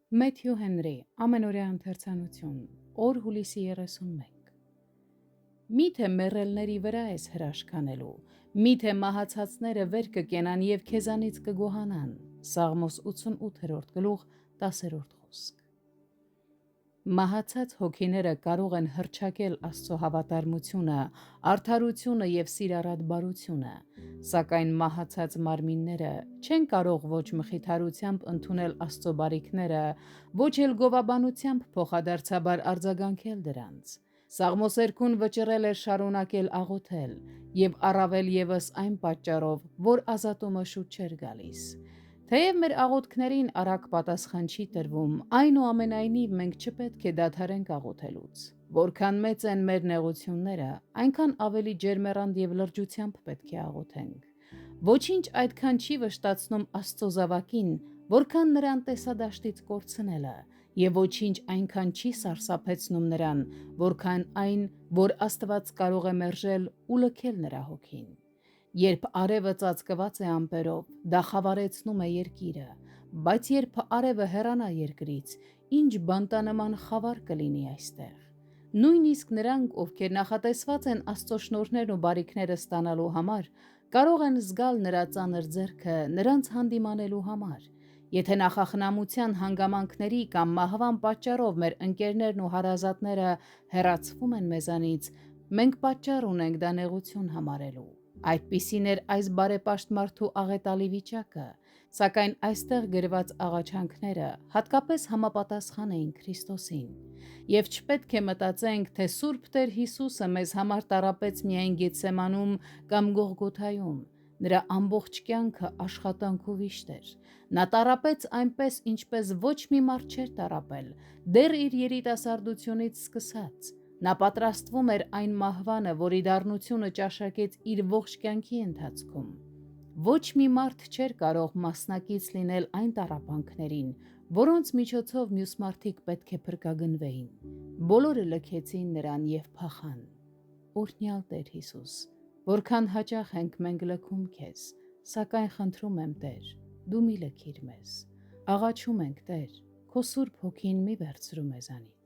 Մեթյու Հենրի, ամենօրյա ընթերցանություն, օր հուլիսի 31։ Միթե մեռելների վրա ես հրաշքանելու, միթե մահացածները վեր կկենան և քեզանից կգոհանան։ Սաղմոս 88 գլուխ 10 խոսք։ Մահացած հոգիները կարող են հռչակել Աստծո հավատարմությունը, արդարությունը և սիրառատ բարությունը, սակայն մահացած մարմինները չեն կարող ոչ մխիթարությամբ ընդունել Աստծո բարիքները, ոչ էլ գովաբանությամբ փոխադարձաբար արձագանքել դրանց։ Սաղմոսերկուն վճռել էր շարունակել աղոթել, և առավել ևս այն պատճառով, որ ազատումը շուտ չէր գալիս։ Թեև մեր աղոթքներին արագ պատասխան չի տրվում, այնուամենայնիվ մենք չպետք է դադարենք աղոթելուց։ Որքան մեծ են մեր նեղությունները, այնքան ավելի ջերմեռանդ և լրջությամբ պետք է աղոթենք։ Ոչինչ այդքան չի վշտացնում Աստծո զավակին, որքան նրան տեսադաշտից կորցնելը, և ոչինչ այնքան չի սարսափեցնում նրան, որքան այն, որ Աստված կարող է մերժել ու լքել նրա հոգին։ Երբ արևը ծածկված է ամպերով, դա խավարեցնում է երկիրը, բայց երբ արևը հեռանա երկրից, ինչ բանտանման խավար կլինի այստեղ։ Նույնիսկ նրանք, ովքեր նախատեսված են Աստծո շնորհներն ու բարիքները ստանալու համար, կարող են զգալ նրա ծանր ձեռքը նրանց հանդիմանելու համար։ Եթե նախախնամության հանգամանքների կամ մահվան պատճառով մեր ընկերներն ու հարազատները հեռացվում են մեզանից, մենք պատճառ ունենք դա նեղություն համարելու։ Այդպիսին էր այս բարեպաշտ մարդու աղետալի վիճակը, սակայն այստեղ գրված աղաչանքները հատկապես համապատասխան էին Քրիստոսին։ Եվ չպետք է մտածենք, թե Սուրբ Տեր Հիսուսը մեզ համար տառապեց միայն Գեթսեմանում կամ Գողգոթայում։ Նրա ամբողջ կյանքը աշխատանք ու վիշտ էր։ Նա տառապեց այնպես, ինչպես ոչ մի մարդ չէր տառապել, դեռ իր երիտասարդությունից սկսած։ Նա պատրաստվում էր այն մահվանը, որի դառնությունը ճաշակեց իր ողջ կյանքի ընթացքում։ Ոչ մի մարդ չէր կարող մասնակից լինել այն տառապանքներին, որոնց միջոցով մյուս մարդիկ պետք է փրկագնվեին։ Բոլորը լքեցին նրան և փախան։ Օրհնյալ Տեր Հիսուս, որքան հաճախ ենք մենք լքում քեզ, սակայն խնդրում եմ Տեր, դու մի լքիր մեզ։ Աղաչում ենք Տեր, քո Սուրբ Հոգին մի վերցրու մեզանից։